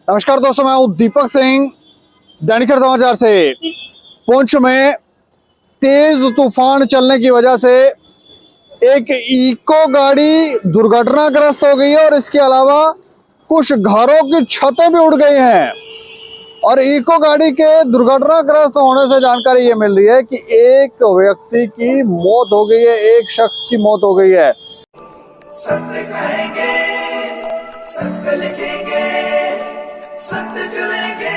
नमस्कार दोस्तों, मैं हूं दीपक सिंह दैनिक समाचार से। पुंछ में तेज तूफान चलने की वजह से एक इको गाड़ी दुर्घटनाग्रस्त हो गई है और इसके अलावा कुछ घरों की छतें भी उड़ गई हैं। और इको गाड़ी के दुर्घटनाग्रस्त होने से जानकारी ये मिल रही है कि एक व्यक्ति की मौत हो गई है, एक शख्स की मौत हो गई है। सत्य कहेंगे, सत्य लिखेंगे, सत्य चलेंगे।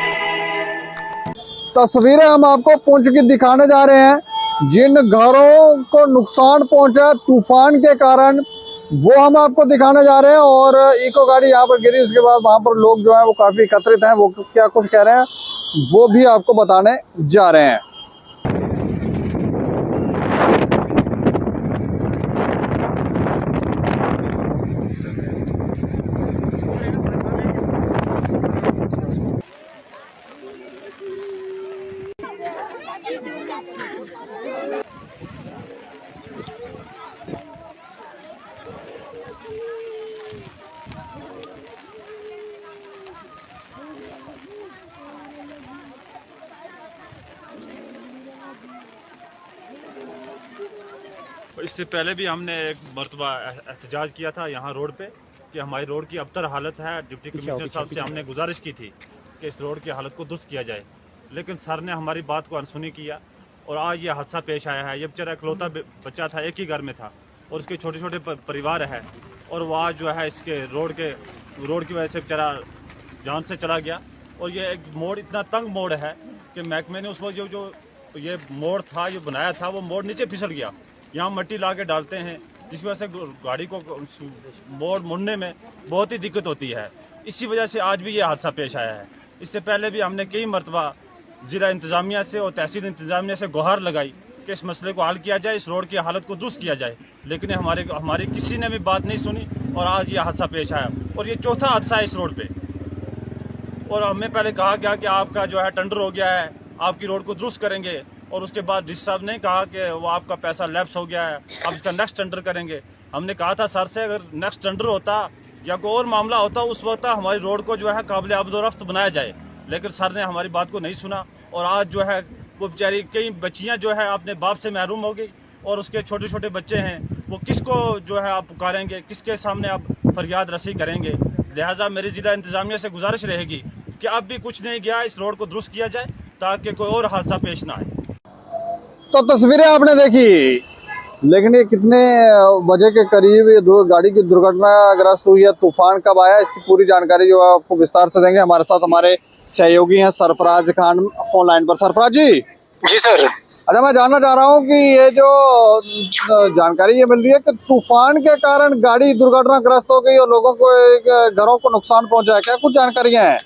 तस्वीरें हम आपको पुंछ की दिखाने जा रहे हैं। जिन घरों को नुकसान पहुंचा तूफान के कारण वो हम आपको दिखाने जा रहे हैं। और इको गाड़ी यहाँ पर गिरी, उसके बाद वहां पर लोग जो है वो काफी एकत्रित हैं, वो क्या कुछ कह रहे हैं वो भी आपको बताने जा रहे हैं। इससे पहले भी हमने एक मरतबा एहतजाज किया था यहाँ रोड पे कि हमारी रोड की अबतर हालत है। डिप्टी कमिश्नर साहब से हमने गुजारिश की थी कि इस रोड की हालत को दुरुस्त किया जाए, लेकिन सर ने हमारी बात को अनसुनी किया और आज ये हादसा पेश आया है। ये बेचारा इकलौता बच्चा था, एक ही घर में था और उसके छोटे छोटे परिवार है और वो आज जो है इसके रोड की वजह से बेचारा जान से चला गया। और ये एक मोड़ इतना तंग मोड़ है कि महकमे ने उस वक्त जो ये मोड़ था, ये बनाया था, वो मोड़ नीचे फिसल गया। यहाँ मिट्टी ला के डालते हैं जिसकी वजह से गाड़ी को मोड़ मुड़ने में बहुत ही दिक्कत होती है। इसी वजह से आज भी ये हादसा पेश आया है। इससे पहले भी हमने कई मरतबा ज़िला इंतज़ामिया से और तहसील इंतज़ामिया से गुहार लगाई कि इस मसले को हल किया जाए, इस रोड की हालत को दुरुस्त किया जाए, लेकिन हमारी किसी ने भी बात नहीं सुनी और आज ये हादसा पेश आया। और ये चौथा हादसा है इस रोड पर। और हमें पहले कहा गया कि आपका जो है टेंडर हो गया है, आपकी रोड को दुरुस्त करेंगे, और उसके बाद डीसी साहब ने कहा कि वो आपका पैसा लैप्स हो गया है, अब इसका नेक्स्ट टेंडर करेंगे। हमने कहा था सर से अगर नेक्स्ट टेंडर होता या कोई और मामला होता उस वक्त हमारी रोड को जो है काबिल आबदोरफ्त बनाया जाए, लेकिन सर ने हमारी बात को नहीं सुना। और आज जो है वो बेचारी कई बच्चियाँ जो है अपने बाप से महरूम हो गई और उसके छोटे छोटे बच्चे हैं, वो किसको जो है आप पुकारेंगे, किसके सामने आप फरियाद रसी करेंगे। लिहाजा मेरी ज़िला इंतज़ामिया से गुजारिश रहेगी कि अब भी कुछ नहीं गया, इस रोड को दुरुस्त किया जाए ताकि कोई और हादसा पेश ना आए। तो तस्वीरें आपने देखी, लेकिन ये कितने बजे के करीब ये गाड़ी की दुर्घटनाग्रस्त हुई है, तूफान कब आया, इसकी पूरी जानकारी जो है आपको विस्तार से देंगे। हमारे साथ हमारे सहयोगी हैं सरफराज खान फोन लाइन पर। सरफराज जी सर। अच्छा, मैं जानना चाह रहा हूँ कि ये जो जानकारी ये मिल रही है कि तूफान के कारण गाड़ी दुर्घटनाग्रस्त हो गई और लोगों को घरों को नुकसान पहुंचा है, क्या कुछ जानकारियां हैं?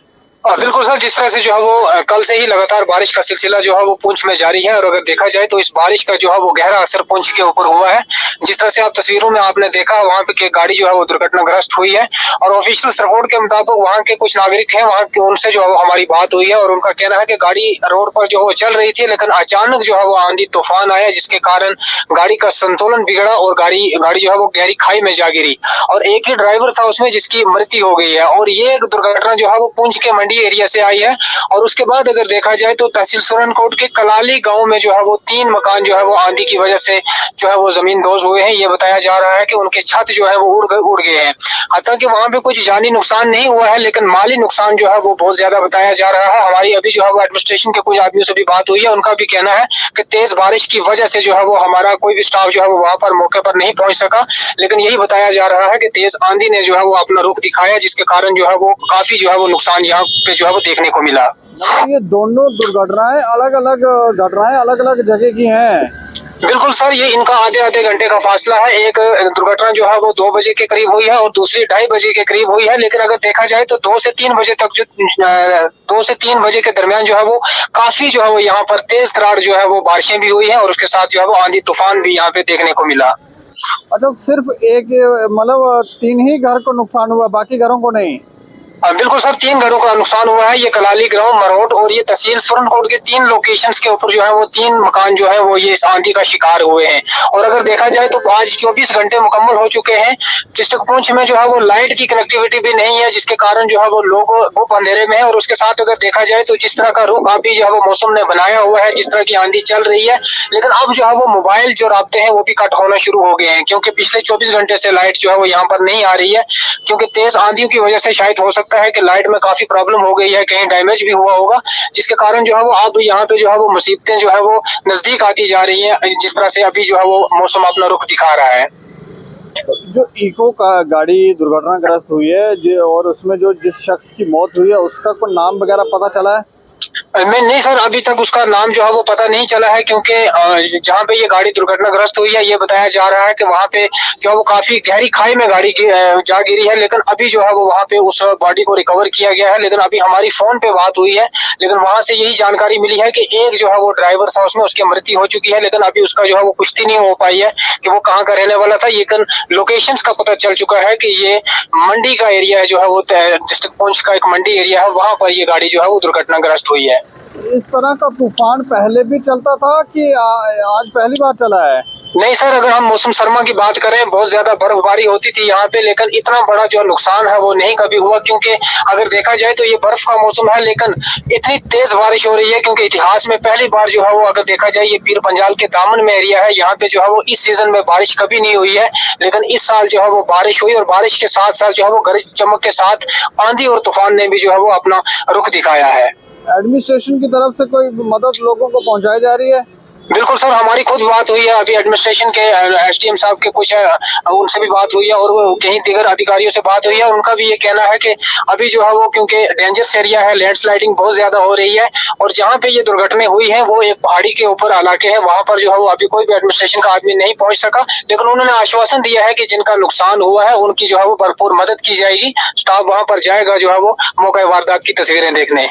बिल्कुल सर, जिस तरह से जो है वो कल से ही लगातार बारिश का सिलसिला जो है वो पुंछ में जारी है और अगर देखा जाए तो इस बारिश का जो है वो गहरा असर पुंछ के ऊपर हुआ है। जिस तरह से आप तस्वीरों में आपने देखा वहाँ पे गाड़ी जो है वो दुर्घटनाग्रस्त हुई है और ऑफिशियल रिपोर्ट के मुताबिक वहाँ के कुछ नागरिक हैं, वहाँ के उनसे जो है वो हमारी बात हुई है और उनका कहना है कि गाड़ी रोड पर जो वो चल रही थी, लेकिन अचानक जो है वो आंधी तूफान आया जिसके कारण गाड़ी का संतुलन बिगड़ा और गाड़ी जो है वो गहरी खाई में जा गिरी और एक ही ड्राइवर था उसमें जिसकी मृत्यु हो गई है। और ये एक दुर्घटना जो है वो पुंछ के मंडी एरिया से आई है। और उसके बाद अगर देखा जाए तो तहसील सुरनकोट के कलाली गांव में जो है वो 3 मकान जो है वो आंधी की वजह से जो है वो जमींदोज हुए हैं। ये बताया जा रहा है कि उनके छत जो है वो उड़ गए हैं। हालांकि वहां पे कुछ जानी नुकसान नहीं हुआ है, लेकिन माली नुकसान जो है वो बहुत ज्यादा बताया जा रहा है। हमारी अभी जो है वो एडमिनिस्ट्रेशन के कुछ आदमियों से भी बात हुई है, उनका भी कहना है कि तेज बारिश की वजह से जो है वो हमारा कोई भी स्टाफ जो है वो वहां पर मौके पर नहीं पहुंच सका, लेकिन यही बताया जा रहा है कि तेज आंधी ने जो है वो अपना रुख दिखाया जिसके कारण जो है वो काफी जो है वो नुकसान यहाँ पे जो है वो देखने को मिला। ये दोनों दुर्घटनाएं अलग अलग जगह की हैं। बिल्कुल सर, ये इनका आधे घंटे का फासला है। एक दुर्घटना जो है वो 2 बजे के करीब हुई है और दूसरी 2:30 बजे के करीब हुई है, लेकिन अगर देखा जाए तो 2 से 3 बजे तक 2 से 3 बजे के दरमियान जो है वो काफी जो है वो यहाँ पर तेज तरार जो है वो बारिशें भी हुई है और उसके साथ जो है वो आंधी तूफान भी यहाँ पे देखने को मिला। अच्छा, सिर्फ एक मतलब 3 ही घर को नुकसान हुआ, बाकी घरों को नहीं? बिल्कुल सर, 3 घरों का नुकसान हुआ है। ये कलाली गांव, मरोट और ये तहसील सुरनकोट के 3 लोकेशंस के ऊपर जो है वो 3 मकान जो है वो ये इस आंधी का शिकार हुए हैं। और अगर देखा जाए तो आज 24 घंटे मुकम्मल हो चुके हैं। डिस्ट्रिक्ट पुंछ में जो है वो लाइट की कनेक्टिविटी भी नहीं है, जिसके कारण जो है वो लोग खूब अंधेरे में है। और उसके साथ अगर देखा जाए तो जिस तरह का रुख अभी जो है वो मौसम ने बनाया हुआ है, जिस तरह की आंधी चल रही है, लेकिन अब जो है वो मोबाइल जो राब्ते हैं वो भी कट होना शुरू हो गए हैं, क्योंकि पिछले 24 घंटे से लाइट जो है वो यहाँ पर नहीं आ रही है। क्योंकि तेज आंधियों की वजह से शायद हो सकता है कि लाइट में काफी प्रॉब्लम हो गई है, कहीं डैमेज भी हुआ होगा, जिसके कारण जो है वो अब यहाँ पे जो है वो मुसीबतें जो है वो नजदीक आती जा रही हैं, जिस तरह से अभी जो है वो मौसम अपना रुख दिखा रहा है। जो इको का गाड़ी दुर्घटनाग्रस्त हुई है और उसमें जो जिस शख्स की मौत हुई है उसका कोई नाम वगैरह पता चला है? नहीं सर, अभी तक उसका नाम जो है वो पता नहीं चला है, क्योंकि जहाँ पे ये गाड़ी दुर्घटनाग्रस्त हुई है ये बताया जा रहा है कि वहाँ पे जो है वो काफी गहरी खाई में गाड़ी जा गिरी है। लेकिन अभी जो है वो वहाँ पे उस बॉडी को रिकवर किया गया है। लेकिन अभी हमारी फोन पे बात हुई है, लेकिन वहां से यही जानकारी मिली है कि एक जो है वो ड्राइवर था उसमें उसकी मृत्यु हो चुकी है, लेकिन अभी उसका जो है वो पुष्टि नहीं हो पाई है कि वो कहाँ का रहने वाला था। लेकिन लोकेशन का पता चल चुका है कि ये मंडी का एरिया है, जो है वो डिस्ट्रिक्ट पुंछ का एक मंडी एरिया है, वहां पर ये गाड़ी जो है वो दुर्घटनाग्रस्त हुई है। इस तरह का तूफान पहले भी चलता था कि आज पहली बार चला है? नहीं सर, अगर हम मौसम सरमा की बात करें, बहुत ज्यादा बर्फबारी होती थी यहाँ पे, लेकिन इतना बड़ा जो नुकसान है वो नहीं कभी हुआ। क्योंकि अगर देखा जाए तो ये बर्फ का मौसम है, लेकिन इतनी तेज बारिश हो रही है क्योंकि इतिहास में पहली बार जो है वो अगर देखा जाए ये पीर पंजाल के दामन में एरिया है, यहाँ पे जो है वो इस सीजन में बारिश कभी नहीं हुई है। लेकिन इस साल जो है वो बारिश हुई और बारिश के साथ साथ जो है वो गरज चमक के साथ आंधी और तूफान ने भी जो है वो अपना रुख दिखाया है। एडमिनिस्ट्रेशन की तरफ से कोई मदद लोगों को पहुंचाई जा रही है? बिल्कुल सर, हमारी खुद बात हुई है अभी एडमिनिस्ट्रेशन के एसडीएम साहब के कुछ उनसे भी बात हुई है और वो कहीं दीगर अधिकारियों से बात हुई है। उनका भी ये कहना है कि अभी जो है वो क्योंकि डेंजरस एरिया है, लैंडस्लाइडिंग बहुत ज्यादा हो रही है और जहाँ पे ये दुर्घटनाएं हुई है वो एक पहाड़ी के ऊपर इलाके है, वहां पर जो है वो अभी कोई भी एडमिनिस्ट्रेशन का आदमी नहीं पहुंच सका। लेकिन उन्होंने आश्वासन दिया है कि जिनका नुकसान हुआ है उनकी जो है वो भरपूर मदद की जाएगी। स्टाफ वहां पर जाएगा जो है वो मौका वारदात की तस्वीरें देखने।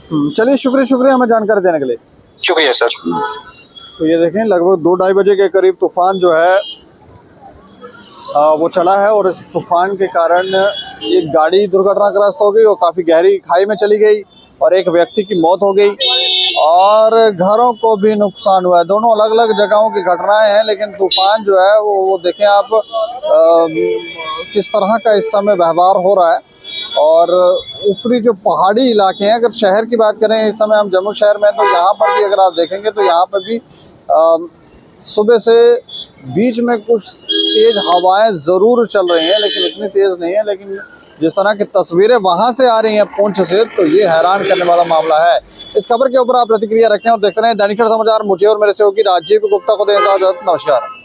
चलिए, शुक्रिया हमें जानकारी देने के लिए। शुक्रिया सर। तो ये देखें, लगभग 2-2:30 बजे के करीब तूफान जो है वो चला है और इस तूफान के कारण एक गाड़ी दुर्घटनाग्रस्त हो गई और काफ़ी गहरी खाई में चली गई और एक व्यक्ति की मौत हो गई और घरों को भी नुकसान हुआ है। दोनों अलग अलग जगहों की घटनाएं हैं, लेकिन तूफान जो है वो देखें आप किस तरह का इस समय व्यवहार हो रहा है। और ऊपरी जो पहाड़ी इलाके हैं, अगर शहर की बात करें, इस समय हम जम्मू शहर में, तो यहाँ पर भी अगर आप देखेंगे तो यहाँ पर भी सुबह से बीच में कुछ तेज़ हवाएं ज़रूर चल रही हैं, लेकिन इतनी तेज़ नहीं है। लेकिन जिस तरह की तस्वीरें वहाँ से आ रही हैं पुंछ से, तो ये हैरान करने वाला मामला है। इस खबर के ऊपर आप प्रतिक्रिया रखें और देखते रहें दैनिक समाचार। मुझे और मेरे सहयोगी राजीव गुप्ता को दें इजाज़त। नमस्कार।